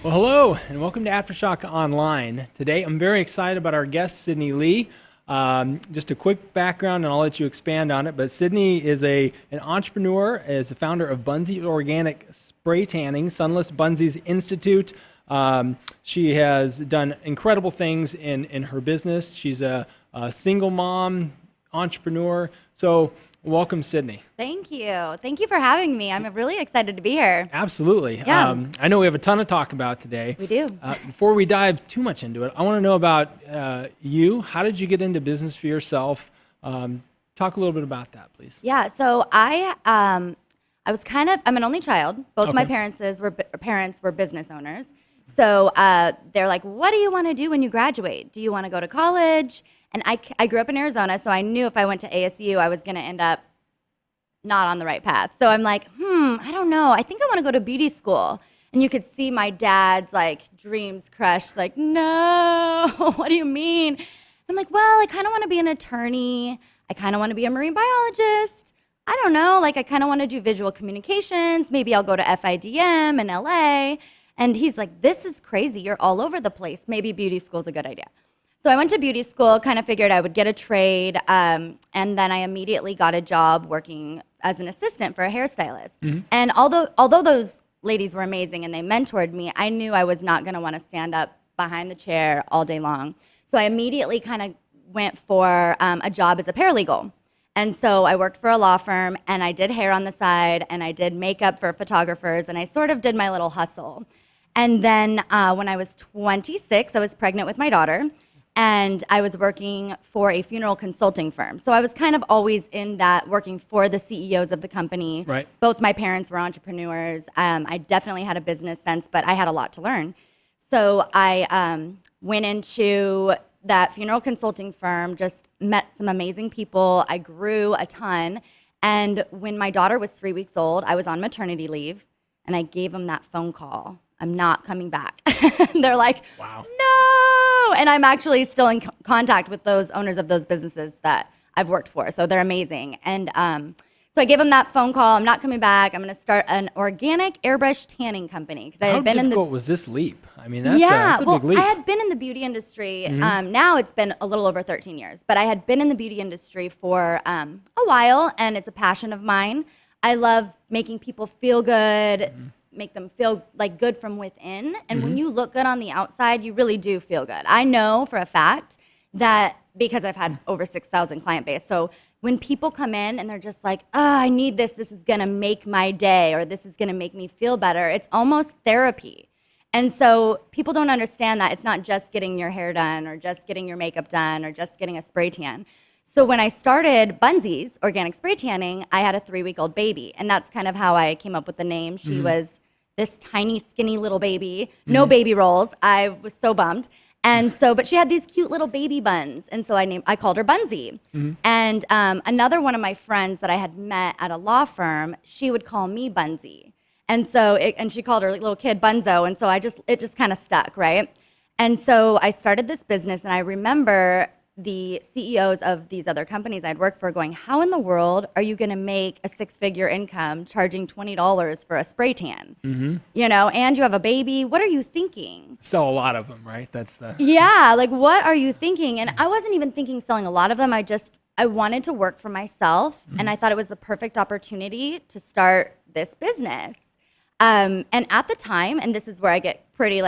Well, hello, and welcome to Aftershock Online. Today, I'm very excited about our guest, Sidney Leigh. Just a quick background, and I'll let you expand on it. But Sidney is an entrepreneur, is the founder of Bunzies Organic Spray Tanning, Sunless Bunzies Institute. She has done incredible things in her business. She's a single mom, entrepreneur. So welcome, Sidney. Thank you. Thank you for having me. I'm really excited to be here. Absolutely. Yeah. I know we have a ton to talk about today. We do. Before we dive too much into it, I want to know about you. How did you get into business for yourself? Talk a little bit about that, please. Yeah. So I'm an only child. Both my parents were business owners. So they're like, what do you want to do when you graduate? Do you want to go to college? And I grew up in Arizona, so I knew if I went to ASU, I was going to end up not on the right path. So I'm like, I don't know. I think I want to go to beauty school. And you could see my dad's dreams crushed. Like, no, what do you mean? I'm like, well, I kind of want to be an attorney. I kind of want to be a marine biologist. I don't know. I kind of want to do visual communications. Maybe I'll go to FIDM in LA. And he's like, this is crazy. You're all over the place. Maybe beauty school's a good idea. So I went to beauty school, kind of figured I would get a trade, and then I immediately got a job working as an assistant for a hairstylist. Mm-hmm. And although those ladies were amazing and they mentored me, I knew I was not going to want to stand up behind the chair all day long. So I immediately kind of went for a job as a paralegal. And so I worked for a law firm, and I did hair on the side, and I did makeup for photographers, and I sort of did my little hustle. And then when I was 26, I was pregnant with my daughter, and I was working for a funeral consulting firm. So I was kind of always in that, working for the CEOs of the company. Right. Both my parents were entrepreneurs. I definitely had a business sense, but I had a lot to learn. So I went into that funeral consulting firm, just met some amazing people. I grew a ton. And when my daughter was 3 weeks old, I was on maternity leave, and I gave them that phone call. I'm not coming back. They're like, wow. No. And I'm actually still in contact with those owners of those businesses that I've worked for. So they're amazing. And so I gave them that phone call. I'm not coming back. I'm going to start an organic airbrush tanning company. How difficult was this leap? I mean, that's a big leap. I had been in the beauty industry. Mm-hmm. Now it's been a little over 13 years. But I had been in the beauty industry for a while, and it's a passion of mine. I love making people feel good. Mm-hmm. Make them feel good from within. And when you look good on the outside, you really do feel good. I know for a fact that, because I've had over 6,000 client base. So when people come in and they're just like, I need this is going to make my day, or this is going to make me feel better, it's almost therapy. And so people don't understand that it's not just getting your hair done, or just getting your makeup done, or just getting a spray tan. So when I started Bunzies Organic Spray Tanning, I had a 3-week-old baby. And that's kind of how I came up with the name. She was this tiny, skinny little baby, no baby rolls. I was so bummed. And so, but she had these cute little baby buns. And so I called her Bunzie. Mm-hmm. And another one of my friends that I had met at a law firm, she would call me Bunzie. And so, and she called her little kid Bunzo. And so it just kind of stuck, right? And so I started this business, and I remember the CEOs of these other companies I'd worked for going, how in the world are you going to make a 6-figure income charging $20 for a spray tan? Mm-hmm. And you have a baby. What are you thinking? Sell a lot of them, right? Yeah, what are you thinking? And I wasn't even thinking selling a lot of them. I wanted to work for myself, and I thought it was the perfect opportunity to start this business. And at the time, and this is where I get pretty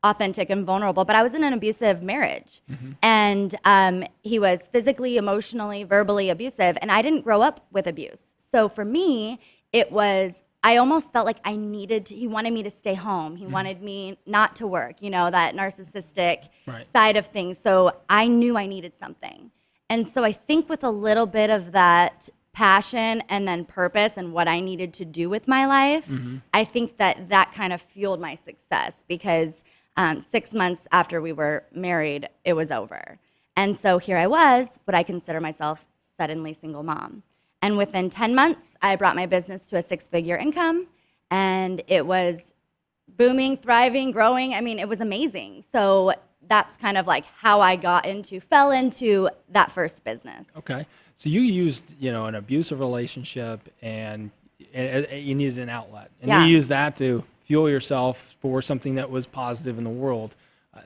authentic and vulnerable, but I was in an abusive marriage. Mm-hmm. And he was physically, emotionally, verbally abusive, and I didn't grow up with abuse. So for me, I almost felt like he wanted me to stay home. He wanted me not to work, that narcissistic side of things. So I knew I needed something. And so I think with a little bit of that passion and then purpose and what I needed to do with my life, I think that kind of fueled my success, because 6 months after we were married, it was over. And so here I was, what I consider myself suddenly single mom. And within 10 months, I brought my business to a 6-figure income, and it was booming, thriving, growing. I mean, it was amazing. So that's kind of how I fell into that first business. Okay. So you used, an abusive relationship, and you needed an outlet. And you used that to fuel yourself for something that was positive in the world.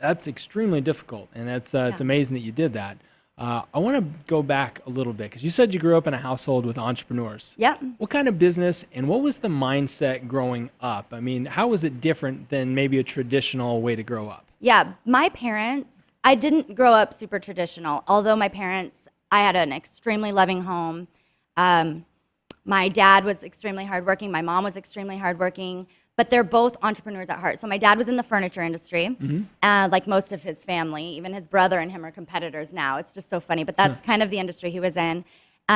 That's extremely difficult, and it's amazing that you did that. I want to go back a little bit because you said you grew up in a household with entrepreneurs. Yep. What kind of business and what was the mindset growing up? I mean, how was it different than maybe a traditional way to grow up? Yeah, my parents, I didn't grow up super traditional, although my parents, I had an extremely loving home. My dad was extremely hardworking. My mom was extremely hardworking, but they're both entrepreneurs at heart. So my dad was in the furniture industry, like most of his family. Even his brother and him are competitors now. It's just so funny, but that's kind of the industry he was in.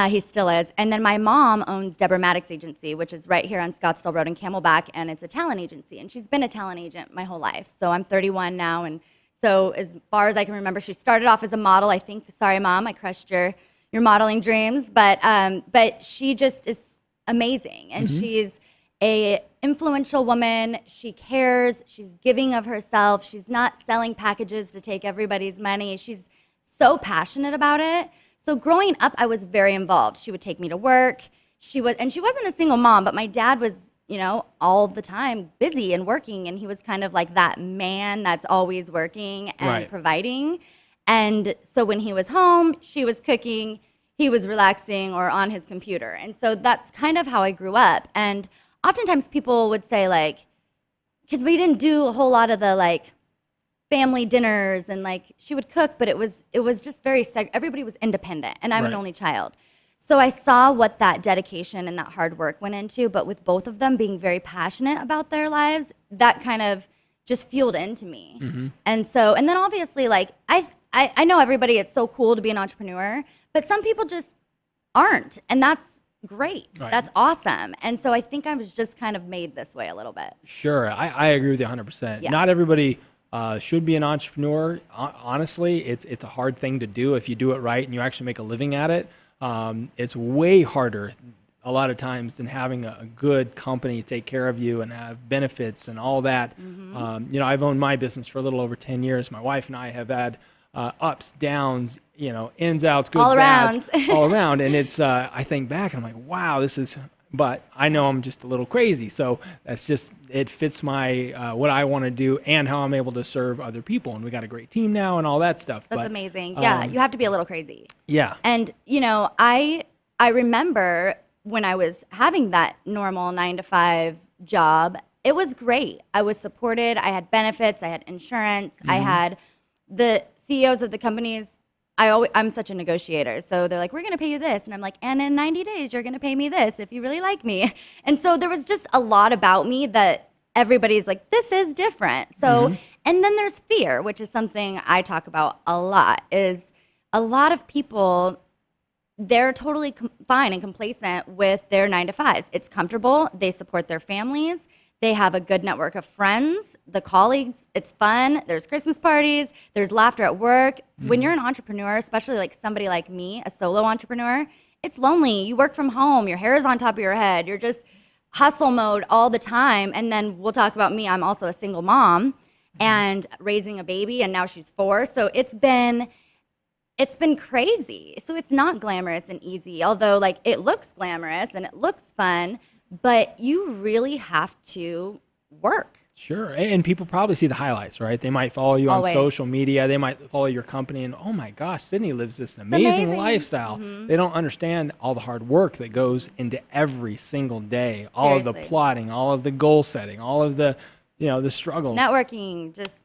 He still is. And then my mom owns Deborah Maddox Agency, which is right here on Scottsdale Road in Camelback, and it's a talent agency. And she's been a talent agent my whole life. So I'm 31 now, and so as far as I can remember, she started off as a model, I think. Sorry, Mom, I crushed your modeling dreams. But she just is amazing, and she's a influential woman. She cares. She's giving of herself. She's not selling packages to take everybody's money. She's so passionate about it. So growing up, I was very involved. She would take me to work. She wasn't a single mom, but my dad was, all the time busy and working, and he was kind of like that man that's always working and providing. And so when he was home, she was cooking, he was relaxing or on his computer. And so that's kind of how I grew up. And oftentimes people would say, like, because we didn't do a whole lot of the like family dinners, and like she would cook, but it was just very everybody was independent, and I'm an only child. So I saw what that dedication and that hard work went into, but with both of them being very passionate about their lives, that kind of just fueled into me. And then obviously, like, I know everybody, it's so cool to be an entrepreneur, but some people just aren't, and that's great. That's awesome. And so I think I was just kind of made this way a little bit. Sure, I agree with you 100%. Not everybody should be an entrepreneur. Honestly, it's a hard thing to do if you do it right and you actually make a living at it. It's way harder a lot of times than having a good company take care of you and have benefits and all that. I've owned my business for a little over 10 years. My wife and I have had ups, downs, ins, outs, goods, all bads, around. all around. And it's, I think back and I'm like, wow, but I know I'm just a little crazy. So that's just, it fits my, what I want to do and how I'm able to serve other people. And we got a great team now and all that stuff. That's amazing. Yeah, you have to be a little crazy. Yeah. And, I remember when I was having that normal 9-to-5 job, it was great. I was supported. I had benefits. I had insurance. I had the CEOs of the companies. I'm such a negotiator. So they're like, we're going to pay you this. And I'm like, and in 90 days, you're going to pay me this if you really like me. And so there was just a lot about me that everybody's like, this is different. So, and then there's fear, which is something I talk about a lot, is a lot of people, they're totally fine and complacent with their 9-to-5s. It's comfortable. They support their families. They have a good network of friends, the colleagues. It's fun. There's Christmas parties. There's laughter at work. When you're an entrepreneur, especially like somebody like me, a solo entrepreneur, it's lonely. You work from home. Your hair is on top of your head. You're just hustle mode all the time. And then we'll talk about me. I'm also a single mom and raising a baby, and now she's 4. So it's been crazy. So it's not glamorous and easy, although like it looks glamorous and it looks fun. But you really have to work. Sure. And people probably see the highlights, right? They might follow you on social media. They might follow your company and, oh my gosh, Sidney lives this amazing lifestyle. They don't understand all the hard work that goes into every single day, all of the plotting, all of the goal setting, all of the, the struggles. Networking, just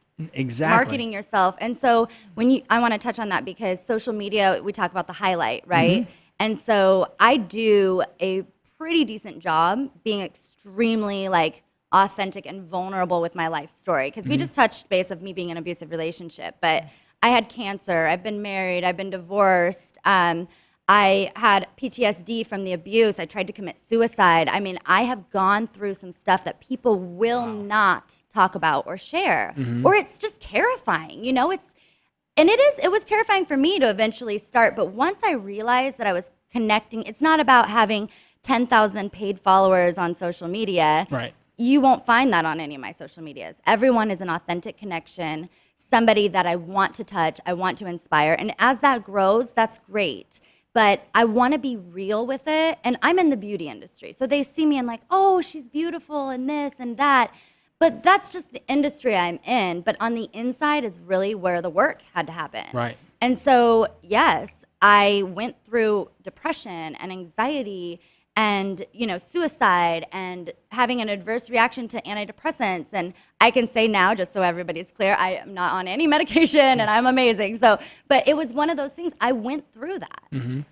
marketing yourself. And so I want to touch on that because social media, we talk about the highlight, right? And so I do a pretty decent job being extremely like authentic and vulnerable with my life story, because we just touched base of me being in an abusive relationship, but I had cancer, I've been married, I've been divorced, I had PTSD from the abuse, I tried to commit suicide. I mean, I have gone through some stuff that people will not talk about or share, or it's just terrifying, it was terrifying for me to eventually start, but once I realized that I was connecting, it's not about having 10,000 paid followers on social media. Right. You won't find that on any of my social medias. Everyone is an authentic connection, somebody that I want to touch, I want to inspire. And as that grows, that's great. But I want to be real with it. And I'm in the beauty industry. So they see me and like, oh, she's beautiful and this and that. But that's just the industry I'm in. But on the inside is really where the work had to happen. Right. And so, yes, I went through depression and anxiety and, suicide and having an adverse reaction to antidepressants. And I can say now, just so everybody's clear, I am not on any medication and I'm amazing. So, but it was one of those things. I went through that.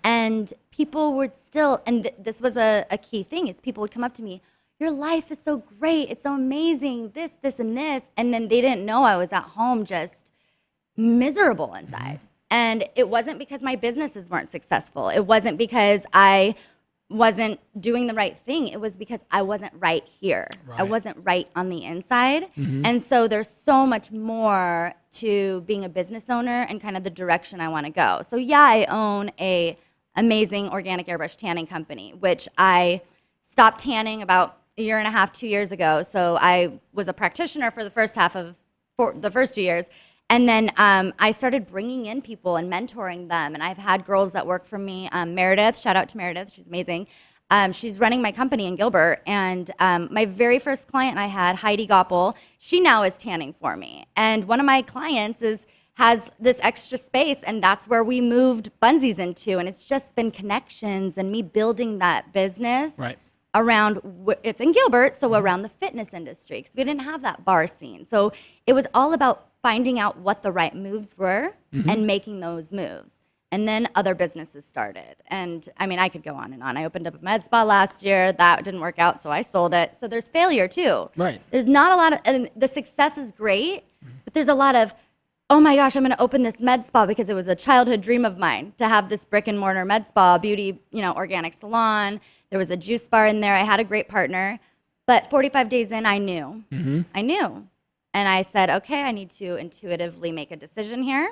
And people would still, and this was a key thing, is people would come up to me, your life is so great. It's so amazing. This, and this. And then they didn't know I was at home just miserable inside. And it wasn't because my businesses weren't successful. It wasn't because I wasn't doing the right thing. It was because I wasn't right here. I wasn't right on the inside. And so there's so much more to being a business owner and kind of the direction I want to go. So yeah, I own a amazing organic airbrush tanning company, which I stopped tanning about a year and a half, 2 years ago. So I was a practitioner for the first 2 years. And then I started bringing in people and mentoring them. And I've had girls that work for me. Meredith, shout out to Meredith. She's amazing. She's running my company in Gilbert. And my very first client I had, Heidi Goppel, she now is tanning for me. And one of my clients has this extra space, and that's where we moved Bunzies into. And it's just been connections and me building that business around, it's in Gilbert, so around the fitness industry, because we didn't have that bar scene. So it was all about finding out what the right moves were and making those moves. And then other businesses started. And I mean, I could go on and on. I opened up a med spa last year. That didn't work out, so I sold it. So there's failure too. Right. There's not a lot of, and the success is great, but there's a lot of, oh my gosh, I'm going to open this med spa because it was a childhood dream of mine to have this brick and mortar med spa, beauty, organic salon. There was a juice bar in there. I had a great partner. But 45 days in, I knew. I knew. And I said, okay, I need to intuitively make a decision here.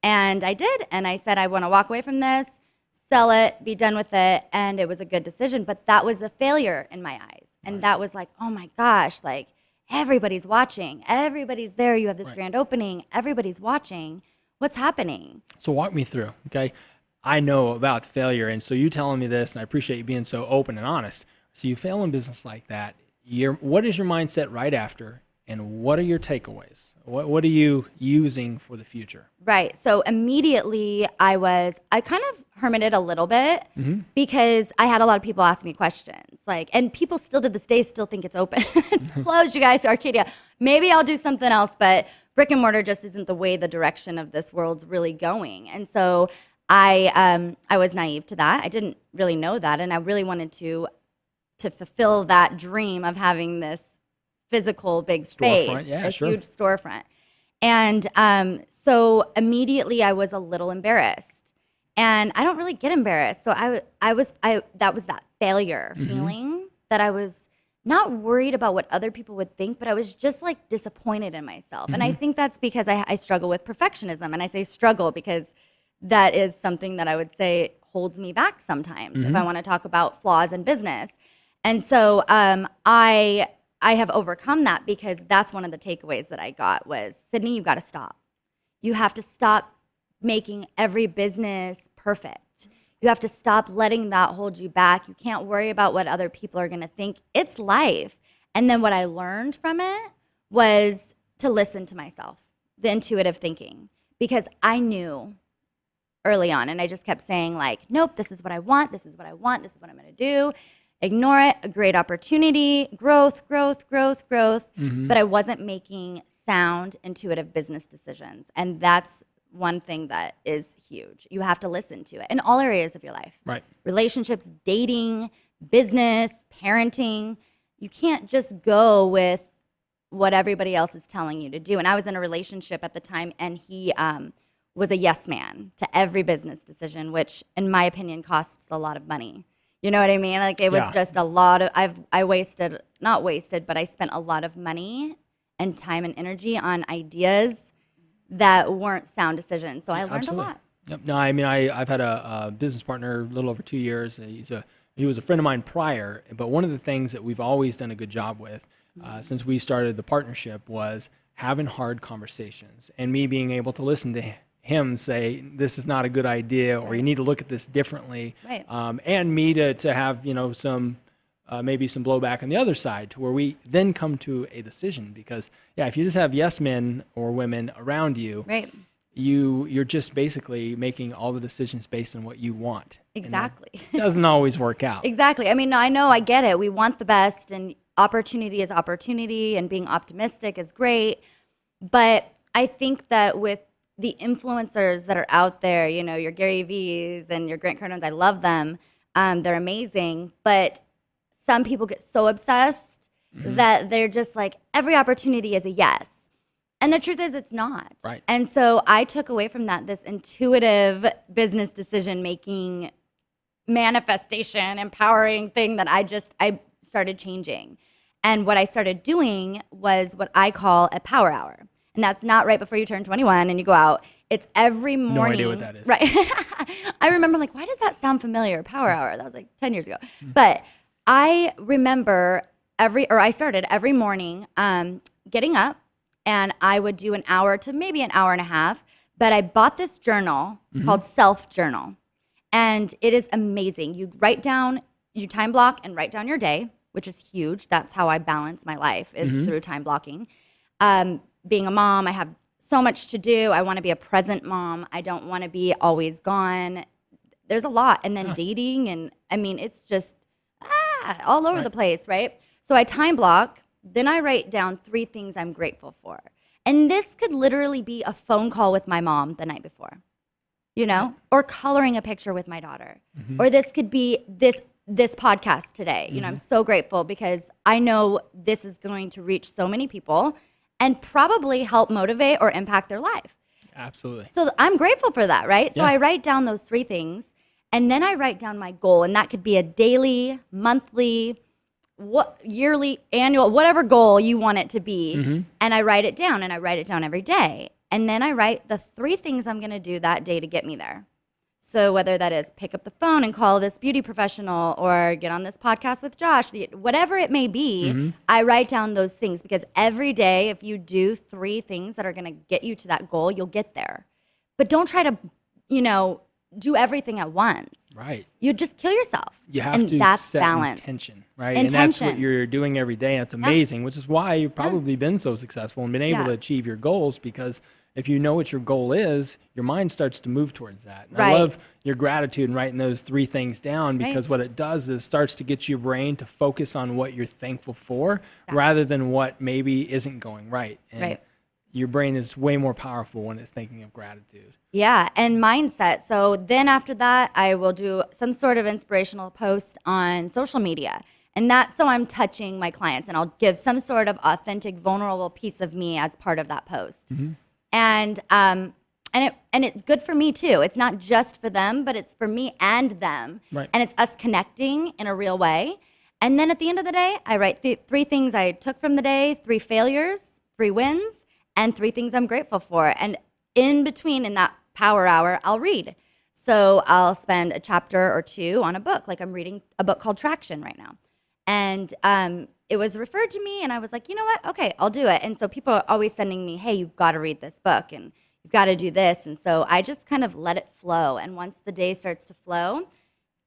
And I did. And I said, I want to walk away from this, sell it, be done with it. And it was a good decision. But that was a failure in my eyes. And that was like, oh my gosh, like everybody's watching. Everybody's there. You have this grand opening. Everybody's watching. What's happening? So walk me through, okay? I know about failure. And so you telling me this, and I appreciate you being so open and honest. So you fail in business like that. What is your mindset right after? And what are your takeaways? What are you using for the future? Right. So immediately I kind of hermited a little bit because I had a lot of people ask me questions. And people still to this day still think it's open. It's closed, you guys, Arcadia. Maybe I'll do something else, but brick and mortar just isn't the way the direction of this world's really going. And so I was naive to that. I didn't really know that. And I really wanted to fulfill that dream of having this physical big space, huge storefront. And so immediately I was a little embarrassed. And I don't really get embarrassed. So that was that failure feeling that I was not worried about what other people would think, but I was just like disappointed in myself. And I think that's because I struggle with perfectionism. And I say struggle because that is something that I would say holds me back sometimes if I want to talk about flaws in business. And so I have overcome that because that's one of the takeaways that I got was, Sidney, you've got to stop. You have to stop making every business perfect. You have to stop letting that hold you back. You can't worry about what other people are going to think. It's life. And then what I learned from it was to listen to myself, the intuitive thinking, because I knew early on, and I just kept saying nope, this is what I want. This is what I want. This is what I'm going to do. Ignore it, a great opportunity, growth. But I wasn't making sound, intuitive business decisions. And that's one thing that is huge. You have to listen to it in all areas of your life. Right. Relationships, dating, business, parenting. You can't just go with what everybody else is telling you to do. And I was in a relationship at the time, and he was a yes man to every business decision, which in my opinion costs a lot of money. You know what I mean? It was just a lot of, not wasted, but I spent a lot of money and time and energy on ideas that weren't sound decisions. So I learned a lot. Yep. No, I mean, I've had a business partner a little over 2 years. He was a friend of mine prior, but one of the things that we've always done a good job with since we started the partnership was having hard conversations and me being able to listen to him say, this is not a good idea, or you need to look at this differently. Right. And me to have, some maybe some blowback on the other side to where we then come to a decision. Because, yeah, if you just have yes men or women around you, Right. you're just basically making all the decisions based on what you want. Exactly. And that doesn't always work out. Exactly. I mean, I know, I get it. We want the best, and opportunity is opportunity, and being optimistic is great. But I think that with the influencers that are out there, you know, your Gary V's and your Grant Cardones, I love them. They're amazing. But some people get so obsessed that they're just like, every opportunity is a yes. And the truth is, it's not. Right. And so I took away from that this intuitive business decision-making, manifestation, empowering thing that I started changing. And what I started doing was what I call a power hour. And that's not right before you turn 21 and you go out. It's every morning. No idea what that is. Right. I remember, like, why does that sound familiar? Power hour. That was like 10 years ago. But I remember I started every morning getting up, and I would do an hour to maybe an hour and a half. But I bought this journal called Self Journal. And it is amazing. You write down, you time block and write down your day, which is huge. That's how I balance my life, is through time blocking. Being a mom, I have so much to do. I want to be a present mom. I don't want to be always gone. There's a lot. And then dating, and I mean, it's just all over the place, right? So I time block. Then I write down 3 things I'm grateful for. And this could literally be a phone call with my mom the night before, you know, or coloring a picture with my daughter. Or this could be this podcast today. You know, I'm so grateful because I know this is going to reach so many people and probably help motivate or impact their life. Absolutely. So I'm grateful for that, right? So Yeah. I write down those 3 things, and then I write down my goal, and that could be a daily, monthly, yearly, annual, whatever goal you want it to be. And I write it down, and I write it down every day. And then I write the 3 things I'm going to do that day to get me there. So whether that is pick up the phone and call this beauty professional, or get on this podcast with Josh, whatever it may be, I write down those things, because every day, if you do 3 things that are going to get you to that goal, you'll get there. But don't try to, you know, do everything at once. Right. You just kill yourself. You have and to that's set balance. intention, right? And that's what Intention. you're doing every day. And it's amazing, which is why you've probably been so successful and been able to achieve your goals, because if you know what your goal is, your mind starts to move towards that. And I love your gratitude and writing those 3 things down, because what it does is starts to get your brain to focus on what you're thankful for rather than what maybe isn't going right. And your brain is way more powerful when it's thinking of gratitude. Yeah, and mindset. So then after that, I will do some sort of inspirational post on social media. And that's so I'm touching my clients, and I'll give some sort of authentic, vulnerable piece of me as part of that post. And it's good for me too. It's not just for them, but it's for me and them. Right. And it's us connecting in a real way. And then at the end of the day, I write 3 things I took from the day, 3 failures, 3 wins, and 3 things I'm grateful for. And in between, in that power hour, I'll read. So I'll spend a chapter or 2 on a book. Like, I'm reading a book called Traction right now. And it was referred to me, and I was like, you know what? Okay, I'll do it. And so people are always sending me, hey, you've got to read this book, and you've got to do this. And so I just kind of let it flow. And once the day starts to flow,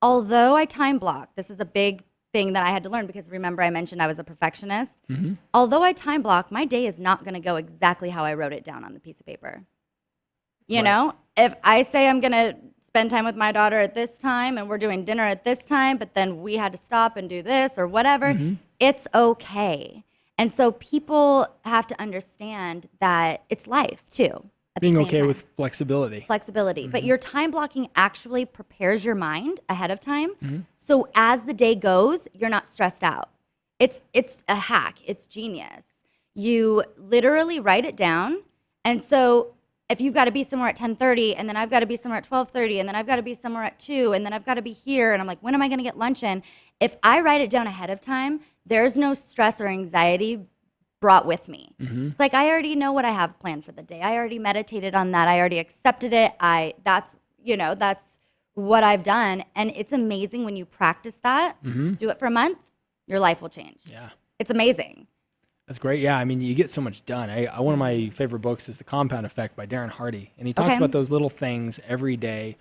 although I time block, this is a big thing that I had to learn, because remember I mentioned I was a perfectionist. Although I time block, my day is not going to go exactly how I wrote it down on the piece of paper. You know, if I say I'm going to spend time with my daughter at this time, and we're doing dinner at this time, but then we had to stop and do this or whatever, it's okay. And so people have to understand that it's life too. Being okay with flexibility. But your time blocking actually prepares your mind ahead of time. So as the day goes, you're not stressed out. It's a hack. It's genius. You literally write it down. And so if you've got to be somewhere at 10:30, and then I've got to be somewhere at 12:30, and then I've got to be somewhere at 2, and then I've got to be here, and I'm like, when am I going to get lunch in? If I write it down ahead of time, there's no stress or anxiety brought with me. It's like, I already know what I have planned for the day. I already meditated on that. I already accepted it. That's what I've done. And it's amazing when you practice that, do it for a month, your life will change. Yeah. It's amazing. That's great. Yeah, I mean, you get so much done. One of my favorite books is The Compound Effect by Darren Hardy, and he talks about those little things every day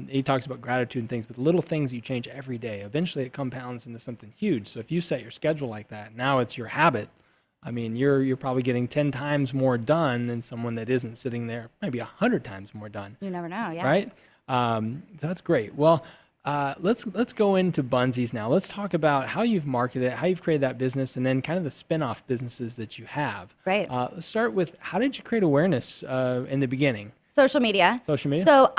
He talks about gratitude and things, but the little things you change every day, eventually it compounds into something huge. So if you set your schedule like that, now it's your habit. I mean, you're probably getting 10 times more done than someone that isn't sitting there, maybe 100 times more done. You never know, yeah. Right? So that's great. Well, let's go into Bunzies now. Let's talk about how you've marketed it, how you've created that business, and then kind of the spin-off businesses that you have. Right. Let's start with, how did you create awareness in the beginning? Social media. Social media? So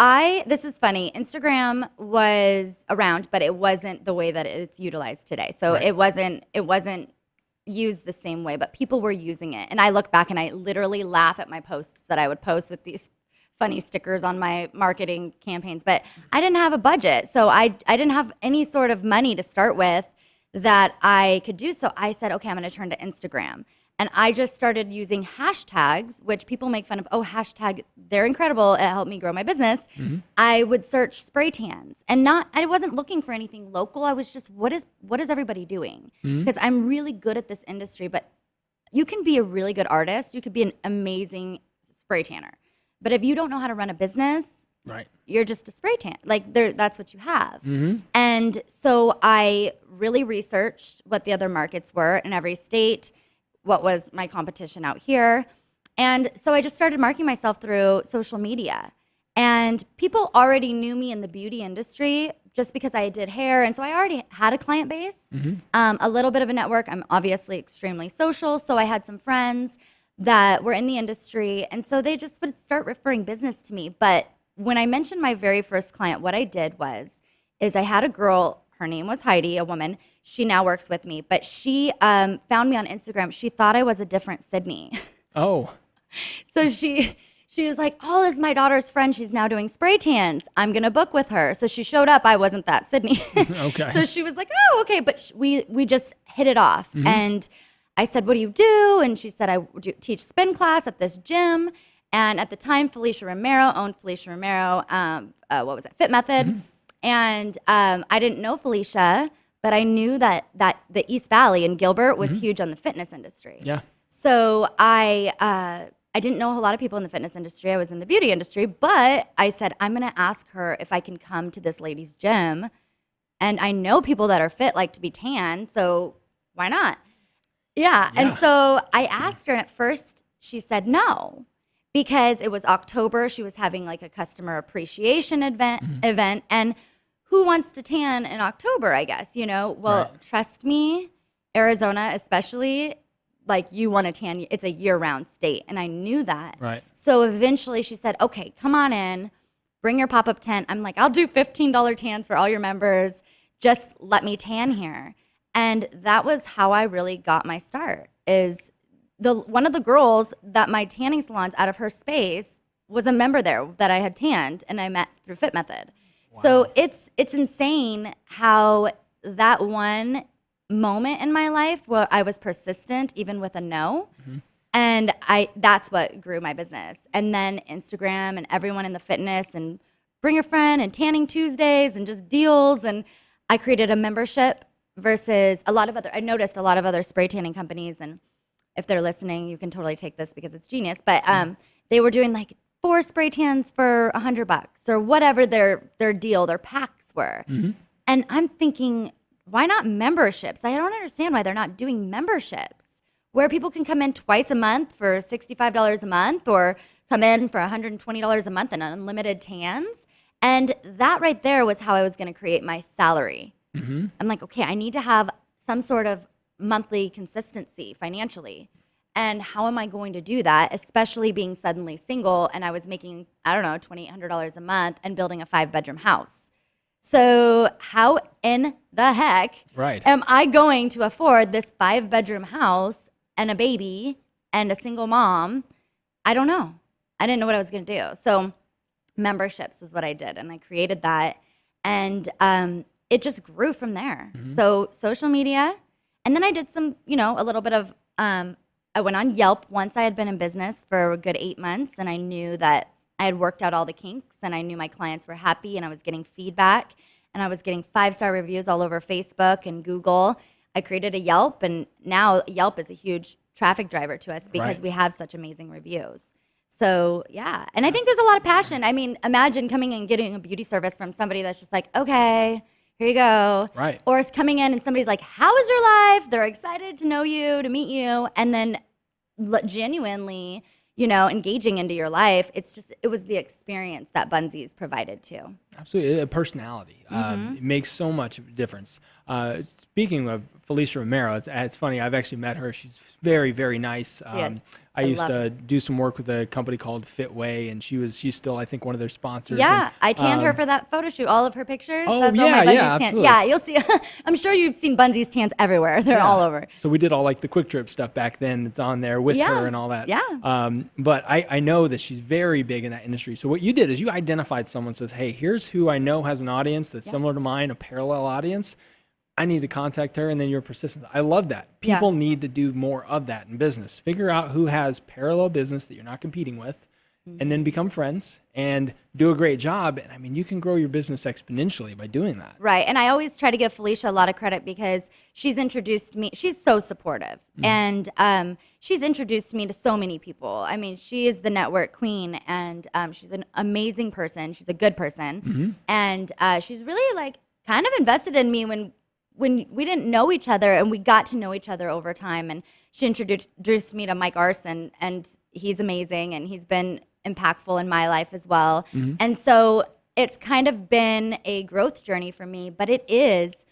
this is funny, Instagram was around, but it wasn't the way that it's utilized today. So it wasn't used the same way, but people were using it. And I look back and I literally laugh at my posts that I would post with these funny stickers on my marketing campaigns, but I didn't have a budget. So I didn't have any sort of money to start with that I could do. So I said, okay, I'm going to turn to Instagram. And I just started using hashtags, which people make fun of. Oh, hashtag, they're incredible. It helped me grow my business. Mm-hmm. I would search spray tans, and I wasn't looking for anything local. I was just, what is everybody doing? Because I'm really good at this industry, but you can be a really good artist. You could be an amazing spray tanner. But if you don't know how to run a business, right, you're just a spray tan. Like that's what you have. Mm-hmm. And so I really researched what the other markets were in every state, what was my competition out here. And so I just started marketing myself through social media. And people already knew me in the beauty industry just because I did hair. And so I already had a client base, a little bit of a network. I'm obviously extremely social. So I had some friends that were in the industry. And so they just would start referring business to me. But when I mentioned my very first client, what I did is I had a girl, her name was Heidi, a woman. She now works with me, but she found me on Instagram. She thought I was a different Sydney. Oh. So she was like, oh, this is my daughter's friend. She's now doing spray tans. I'm going to book with her. So she showed up. I wasn't that Sydney. Okay. So she was like, oh, okay. But we just hit it off. Mm-hmm. And I said, what do you do? And she said, I teach spin class at this gym. And at the time, Felicia Romero owned Felicia Romero, Fit Method. Mm-hmm. And I didn't know Felicia, but I knew that the East Valley in Gilbert was huge on the fitness industry. Yeah. So I didn't know a lot of people in the fitness industry. I was in the beauty industry, but I said, I'm going to ask her if I can come to this lady's gym. And I know people that are fit like to be tan, so why not? Yeah. And so I asked her, and at first she said no, because it was October. She was having like a customer appreciation event, and who wants to tan in October, I guess, Well, right. Trust me, Arizona especially, like you want to tan, it's a year-round state, and I knew that. Right. So eventually she said, okay, come on in, bring your pop-up tent. I'm like, I'll do $15 tans for all your members. Just let me tan here. And that was how I really got my start, is one of the girls that my tanning salon's out of her space was a member there that I had tanned, and I met through Fit Method. Wow. So it's insane how that one moment in my life where I was persistent even with a no, and that's what grew my business. And then Instagram and everyone in the fitness and bring your friend and tanning Tuesdays and just deals, and I created a membership versus I noticed a lot of other spray tanning companies, and if they're listening, you can totally take this because it's genius, but they were doing like 4 spray tans for $100 or whatever their deal, their packs were. And I'm thinking, why not memberships? I don't understand why they're not doing memberships where people can come in twice a month for $65 a month, or come in for $120 a month and unlimited tans. And that right there was how I was going to create my salary. I'm like, okay, I need to have some sort of monthly consistency financially. And how am I going to do that, especially being suddenly single, and I was making, I don't know, $2,800 a month and building a 5-bedroom house. So how in the heck am I going to afford this 5-bedroom house and a baby and a single mom? I don't know. I didn't know what I was going to do. So memberships is what I did, and I created that. And it just grew from there. So social media, and then I did some, a little bit of, I went on Yelp once I had been in business for a good 8 months, and I knew that I had worked out all the kinks, and I knew my clients were happy, and I was getting feedback, and I was getting 5-star reviews all over Facebook and Google. I created a Yelp, and now Yelp is a huge traffic driver to us because we have such amazing reviews. So yeah, and I think there's a lot of passion. I mean, imagine coming in and getting a beauty service from somebody that's just like, okay, here you go. Right. Or it's coming in and somebody's like, how is your life? They're excited to know you, to meet you, and then genuinely, engaging into your life. It was the experience that Bunzies provided too. Absolutely, a personality. It makes so much of a difference. Speaking of Felicia Romero, it's funny. I've actually met her. She's very, very nice. I used to do some work with a company called Fitway, and she's still, I think, one of their sponsors. Yeah, and, I tanned her for that photo shoot. All of her pictures. Oh, That's yeah, all my Bunzies yeah, tans. absolutely. Yeah, you'll see. I'm sure you've seen Bunzies tans everywhere. They're all over. So we did all like the Quick Trip stuff back then. It's on there with her and all that. Yeah. But I know that she's very big in that industry. So what you did is you identified someone, says, hey, here's who I know has an audience that's similar to mine, a parallel audience. I need to contact her, and then you're persistent. I love that. People need to do more of that in business. Figure out who has parallel business that you're not competing with, and then become friends and do a great job. And I mean, you can grow your business exponentially by doing that. Right. And I always try to give Felicia a lot of credit because she's introduced me. She's so supportive. And she's introduced me to so many people. I mean, she is the network queen, and she's an amazing person. She's a good person. And she's really like kind of invested in me when we didn't know each other, and we got to know each other over time. And she introduced me to Mike Arson, and he's amazing, and he's been impactful in my life as well. And so it's kind of been a growth journey for me, but it is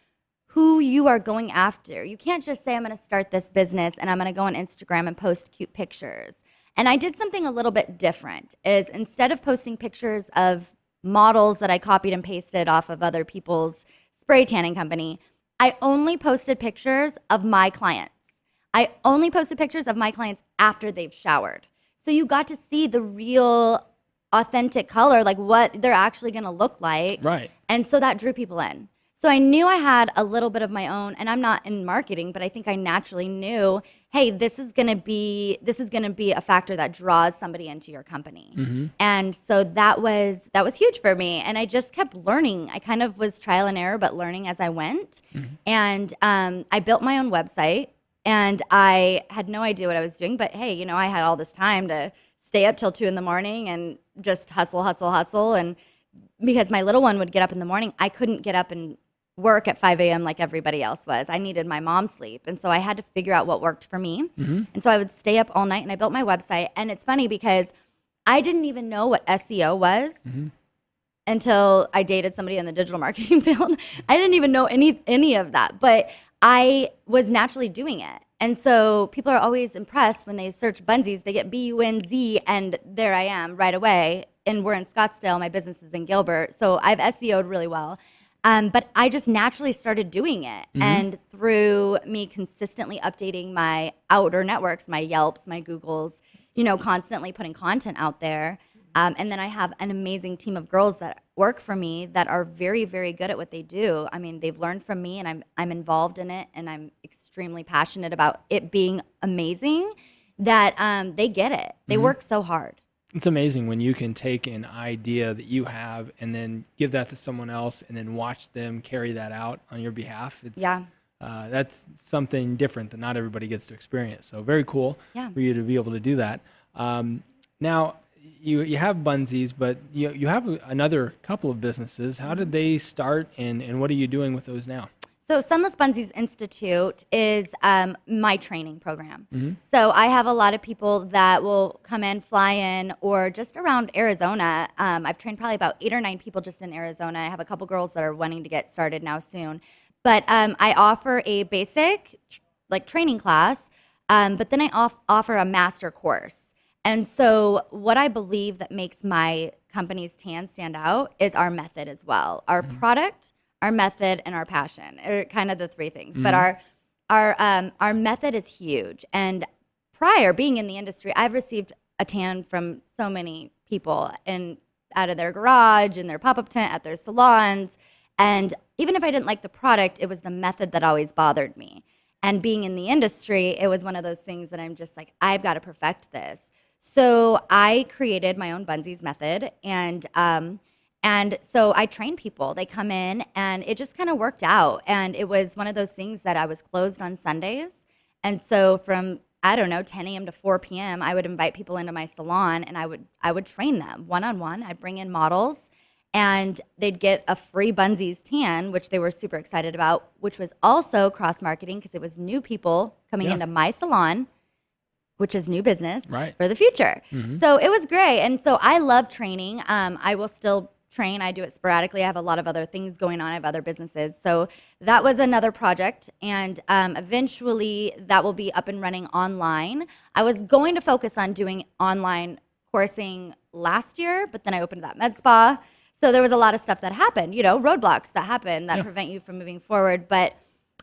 who you are going after. You can't just say, I'm going to start this business and I'm going to go on Instagram and post cute pictures. And I did something a little bit different, is instead of posting pictures of models that I copied and pasted off of other people's spray tanning company, I only posted pictures of my clients. I only posted pictures of my clients after they've showered. So you got to see the real authentic color, like what they're actually going to look like. Right. And so that drew people in. So I knew I had a little bit of my own, and I'm not in marketing, but I think I naturally knew, hey, this is going to be a factor that draws somebody into your company. And so that was huge for me. And I just kept learning. I kind of was trial and error, but learning as I went. And I built my own website, and I had no idea what I was doing, but hey, I had all this time to stay up till 2 a.m. and just hustle. And because my little one would get up in the morning, I couldn't get up and work at 5 a.m. like everybody else was. I needed my mom's sleep. And so I had to figure out what worked for me. And so I would stay up all night, and I built my website. And it's funny because I didn't even know what SEO was until I dated somebody in the digital marketing field. I didn't even know any of that, but I was naturally doing it. And so people are always impressed when they search Bunzies. They get Bunz, and there I am right away. And we're in Scottsdale. My business is in Gilbert. So I've SEO'd really well. But I just naturally started doing it. And through me consistently updating my outer networks, my Yelps, my Googles, constantly putting content out there. And then I have an amazing team of girls that work for me that are very, very good at what they do. I mean, they've learned from me, and I'm involved in it, and I'm extremely passionate about it being amazing, that they get it. They work so hard. It's amazing when you can take an idea that you have and then give that to someone else and then watch them carry that out on your behalf. That's something different that not everybody gets to experience. So very cool for you to be able to do that. Now, you have Bunzies, but you have another couple of businesses. How did they start, and what are you doing with those now? So Sunless Bunzies Institute is my training program. So I have a lot of people that will come in, fly in, or just around Arizona. I've trained probably about 8 or 9 people just in Arizona. I have a couple girls that are wanting to get started now soon. But I offer a basic training class, but then I offer a master course. And so what I believe that makes my company's tan stand out is our method as well. Our product, our method, and our passion are kind of the 3 things. But our method is huge. And prior being in the industry, I've received a tan from so many people out of their garage, in their pop-up tent, at their salons. And even if I didn't like the product, it was the method that always bothered me. And being in the industry, it was one of those things that I'm just like, I've got to perfect this. So I created my own Bunzies method, and so I train people. They come in, and it just kind of worked out. And it was one of those things that I was closed on Sundays. And so from I don't know, 10 a.m. to 4 p.m., I would invite people into my salon and I would train them one-on-one. I'd bring in models and they'd get a free Bunzies tan, which they were super excited about, which was also cross-marketing because it was new people coming into my salon, which is new business for the future. So it was great. And so I love training. I will still train. I do it sporadically. I have a lot of other things going on. I have other businesses. So that was another project. And eventually that will be up and running online. I was going to focus on doing online coursing last year, but then I opened that med spa. So there was a lot of stuff that happened, roadblocks that happen that prevent you from moving forward. But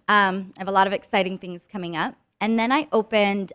I have a lot of exciting things coming up. And then I opened,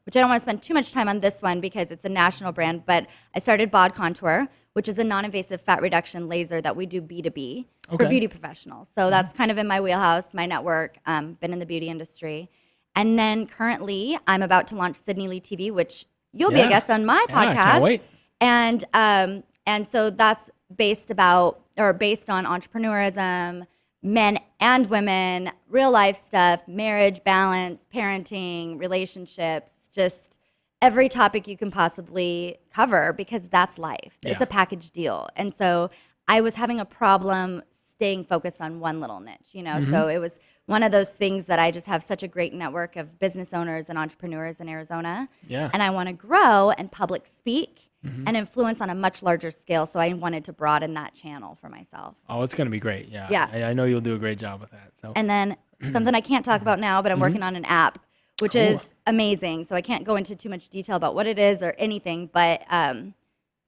which I don't want to spend too much time on this one because it's a national brand, but I started BodContour, which is a non-invasive fat reduction laser that we do B2B for beauty professionals. So that's kind of in my wheelhouse, my network, been in the beauty industry. And then currently I'm about to launch Sidney Leigh TV, which you'll be a guest on my podcast. Can't wait. And so that's based on entrepreneurism, men and women, real life stuff, marriage, balance, parenting, relationships, just every topic you can possibly cover because that's life. Yeah. It's a package deal. And so I was having a problem staying focused on one little niche, So it was one of those things that I just have such a great network of business owners and entrepreneurs in Arizona. Yeah. And I want to grow and public speak and influence on a much larger scale. So I wanted to broaden that channel for myself. Oh, it's going to be great. Yeah. I know you'll do a great job with that. So. And then something I can't talk about now, but I'm working on an app, which is amazing. So I can't go into too much detail about what it is or anything, but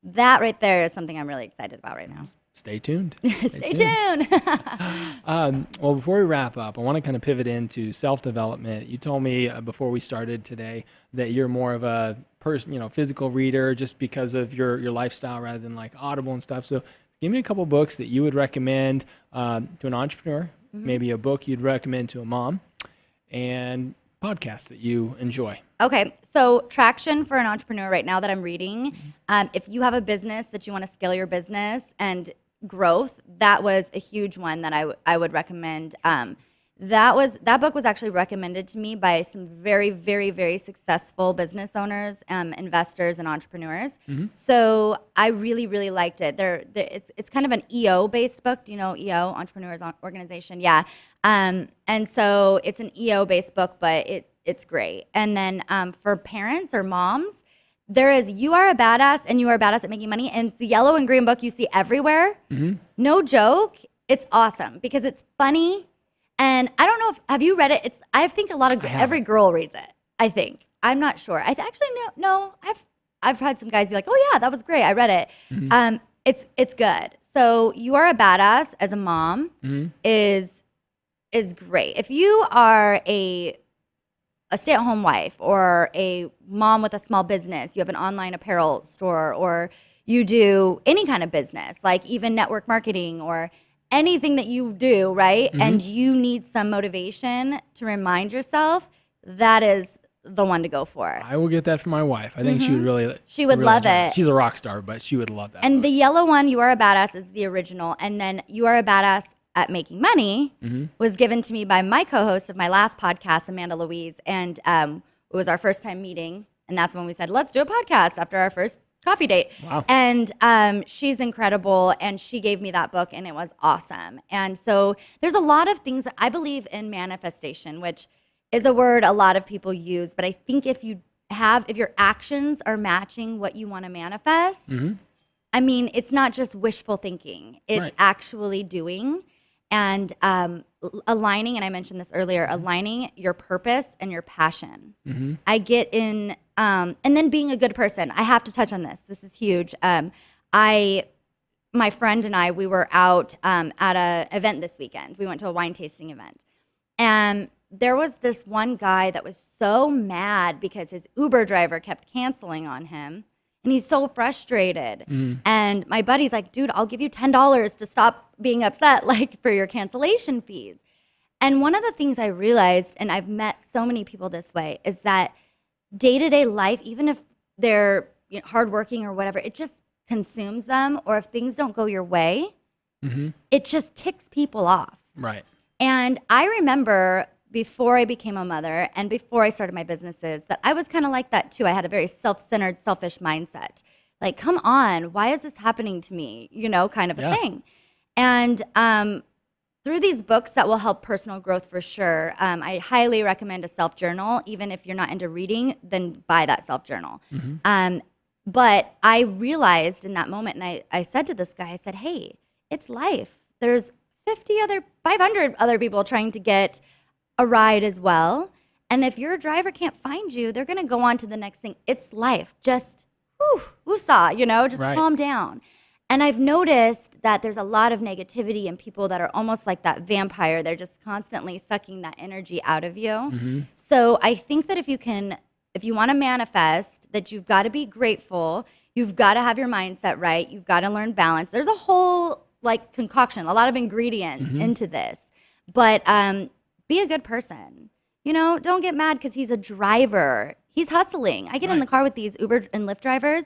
that right there is something I'm really excited about right now. Stay tuned. Stay tuned. Well, before we wrap up, I want to kind of pivot into self-development. You told me before we started today that you're more of a physical reader just because of your lifestyle rather than like Audible and stuff. So give me a couple books that you would recommend to an entrepreneur, maybe a book you'd recommend to a mom, and podcasts that you enjoy. Okay, so Traction for an Entrepreneur right now that I'm reading. If you have a business that you want to scale your business and growth, that was a huge one that I would recommend. That book was actually recommended to me by some very, very, very successful business owners, investors, and entrepreneurs. So I really, really liked it. It's kind of an EO-based book. Do you know EO, Entrepreneurs Organization? Yeah. And so it's an EO-based book, but it's great. And then for parents or moms, there is You Are a Badass and You Are a Badass at Making Money. And it's the yellow and green book you see everywhere. No joke. It's awesome because it's funny. And I don't know have you read it? I think every girl reads it. I think. I'm not sure. No. I've had some guys be like, "Oh yeah, that was great. I read it." It's good. So You Are a Badass as a mom is great. If you are a stay-at-home wife or a mom with a small business, you have an online apparel store, or you do any kind of business, like even network marketing or anything that you do, right? And you need some motivation to remind yourself, that is the one to go for. I will get that for my wife. I think she would love it. She's a rock star, but she would love that. And the yellow one, You Are a Badass, is the original. And then You Are a Badass at Making Money was given to me by my co-host of my last podcast, Amanda Louise. And it was our first time meeting. And that's when we said, let's do a podcast after our first coffee date. Wow. And she's incredible. And she gave me that book and it was awesome. And so there's a lot of things that I believe in manifestation, which is a word a lot of people use. But I think if your actions are matching what you want to manifest, I mean, it's not just wishful thinking. It's actually doing. And aligning, and I mentioned this earlier, aligning your purpose and your passion. I get in, and then being a good person. I have to touch on this. This is huge. My friend and I, we were out at an event this weekend. We went to a wine tasting event. And there was this one guy that was so mad because his Uber driver kept canceling on him. And he's so frustrated. And my buddy's like, dude, I'll give you $10 to stop being upset, like for your cancellation fees. And one of the things I realized, and I've met so many people this way, is that day-to-day life, even if they're hardworking or whatever, it just consumes them. Or if things don't go your way, it just ticks people off. Right. And I remember before I became a mother and before I started my businesses that I was kind of like that too. I had a very self-centered, selfish mindset. Like, come on, why is this happening to me? You know, kind of a thing. And through these books that will help personal growth for sure, I highly recommend a self-journal. Even if you're not into reading, then buy that self-journal. But I realized in that moment, and I said to this guy, I said, hey, it's life. There's 500 other people trying to get a ride as well. And if your driver can't find you, they're going to go on to the next thing. It's life. Just woosah, you know, just calm down. And I've noticed that there's a lot of negativity in people that are almost like that vampire. They're just constantly sucking that energy out of you. So I think that if you want to manifest, that you've got to be grateful. You've got to have your mindset right. You've got to learn balance. There's a whole like concoction, a lot of ingredients into this. But be a good person. You know, don't get mad because he's a driver. He's hustling. I get in the car with these Uber and Lyft drivers,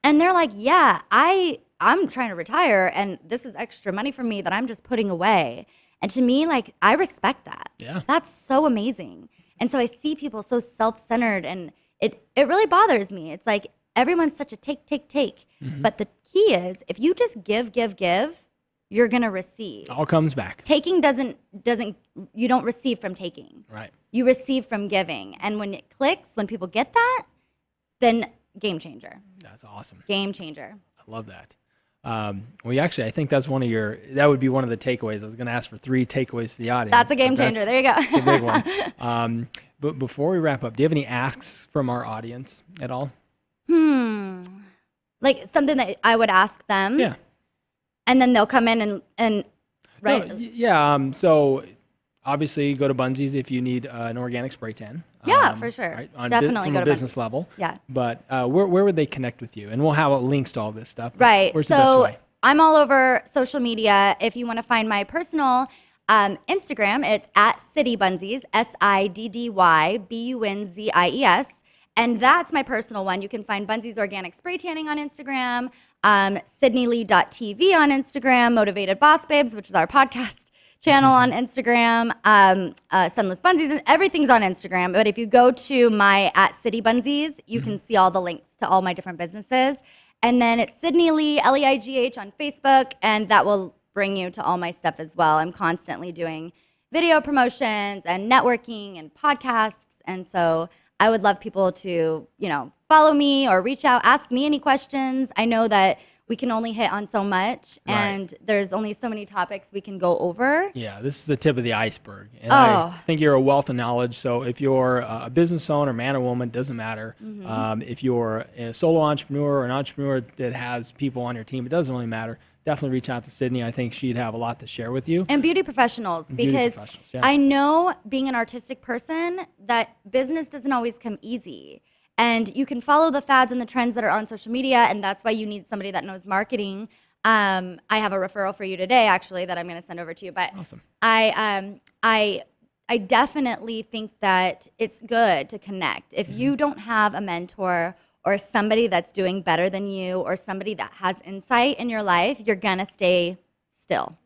and they're like, yeah, I'm trying to retire, and this is extra money for me that I'm just putting away. And to me, like, I respect that. Yeah. That's so amazing. And so I see people so self-centered, and it really bothers me. It's like everyone's such a take. But the key is if you just give, you're going to receive. It all comes back. Taking you don't receive from taking. Right. You receive from giving. And when it clicks, when people get that, then game changer. That's awesome. Game changer. I love that. Well, actually, I think that would be one of the takeaways. I was going to ask for 3 takeaways for the audience. That's a game changer. There you go. A big one. But before we wrap up, do you have any asks from our audience at all? Like something that I would ask them. Yeah. And then they'll come in and right. No, so obviously go to Bunzies if you need an organic spray tan. Yeah, for sure. Right? Definitely go to business level. Yeah. But where would they connect with you? And we'll have links to all this stuff. Right. Where's the best way? I'm all over social media. If you want to find my personal Instagram, it's at Siddy Bunzies, SIDDYBUNZIES. And that's my personal one. You can find Bunzies Organic Spray Tanning on Instagram, SidneyLeigh.tv on Instagram, Motivated Boss Babes, which is our podcast channel on Instagram, Sunless Bunzies, and everything's on Instagram. But if you go to my at Siddy Bunzies, you can see all the links to all my different businesses. And then it's Sidney Leigh, Leigh on Facebook, and that will bring you to all my stuff as well. I'm constantly doing video promotions and networking and podcasts. And so I would love people to, follow me or reach out, ask me any questions. I know that we can only hit on so much, and there's only so many topics we can go over. Yeah, this is the tip of the iceberg. And I think you're a wealth of knowledge. So if you're a business owner, man or woman, doesn't matter. If you're a solo entrepreneur or an entrepreneur that has people on your team, it doesn't really matter. Definitely reach out to Sidney. I think she'd have a lot to share with you. And beauty professionals, because I know being an artistic person that business doesn't always come easy. And you can follow the fads and the trends that are on social media, and that's why you need somebody that knows marketing. I have a referral for you today, actually, that I'm going to send over to you. But awesome. I definitely think that it's good to connect. If you don't have a mentor or somebody that's doing better than you or somebody that has insight in your life, you're going to stay still.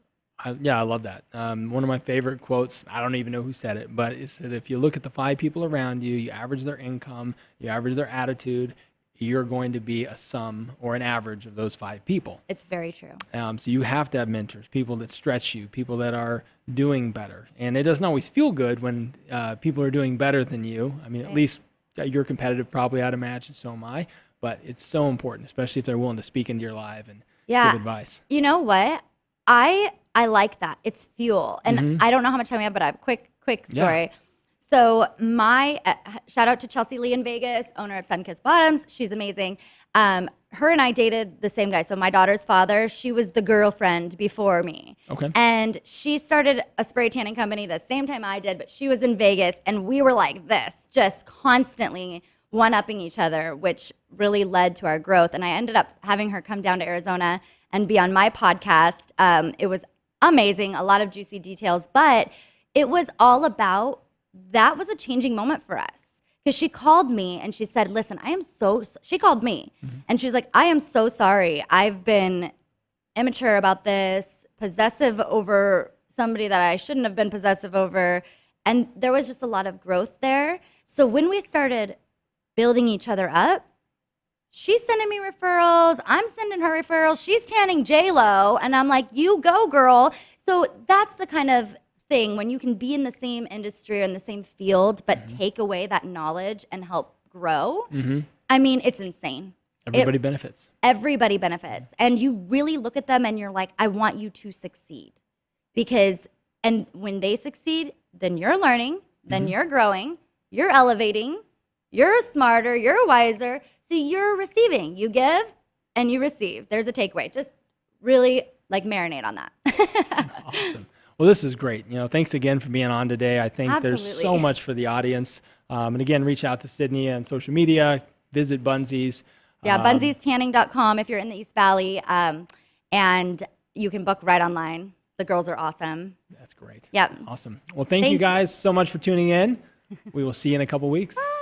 I love that. One of my favorite quotes, I don't even know who said it, but it said, if you look at the 5 people around you, you average their income, you average their attitude, you're going to be a sum or an average of those 5 people. It's very true. So you have to have mentors, people that stretch you, people that are doing better. And it doesn't always feel good when people are doing better than you. I mean, at least you're competitive, probably, I'd imagine, so am I. But it's so important, especially if they're willing to speak into your life and give advice. You know what? I like that. It's fuel. And I don't know how much time we have, but I have a quick story. Yeah. So my shout out to Chelsea Lee in Vegas, owner of Sunkissed Bottoms. She's amazing. Her and I dated the same guy. So my daughter's father, she was the girlfriend before me. Okay. And she started a spray tanning company the same time I did, but she was in Vegas, and we were like this, just constantly one-upping each other, which really led to our growth. And I ended up having her come down to Arizona and be on my podcast. It was amazing, a lot of juicy details, but it was all about, that was a changing moment for us. Because she called me and she said, listen, she called me and she's like, I am so sorry. I've been immature about this, possessive over somebody that I shouldn't have been possessive over. And there was just a lot of growth there. So when we started building each other up, she's sending me referrals. I'm sending her referrals. She's tanning J-Lo. And I'm like, you go, girl. So that's the kind of thing when you can be in the same industry or in the same field, but take away that knowledge and help grow. I mean, it's insane. Everybody benefits. Everybody benefits. And you really look at them and you're like, I want you to succeed. Because, and when they succeed, then you're learning, then you're growing, you're elevating, you're smarter, you're wiser. So you're receiving. You give and you receive. There's a takeaway. Just really like marinate on that. Awesome. Well, this is great. Thanks again for being on today. I think there's so much for the audience. And again, reach out to Sidney on social media, visit Bunzies. Yeah, bunziestanning.com if you're in the East Valley. And you can book right online. The girls are awesome. That's great. Yep. Awesome. Well, thank you guys so much for tuning in. We will see you in a couple weeks. Bye.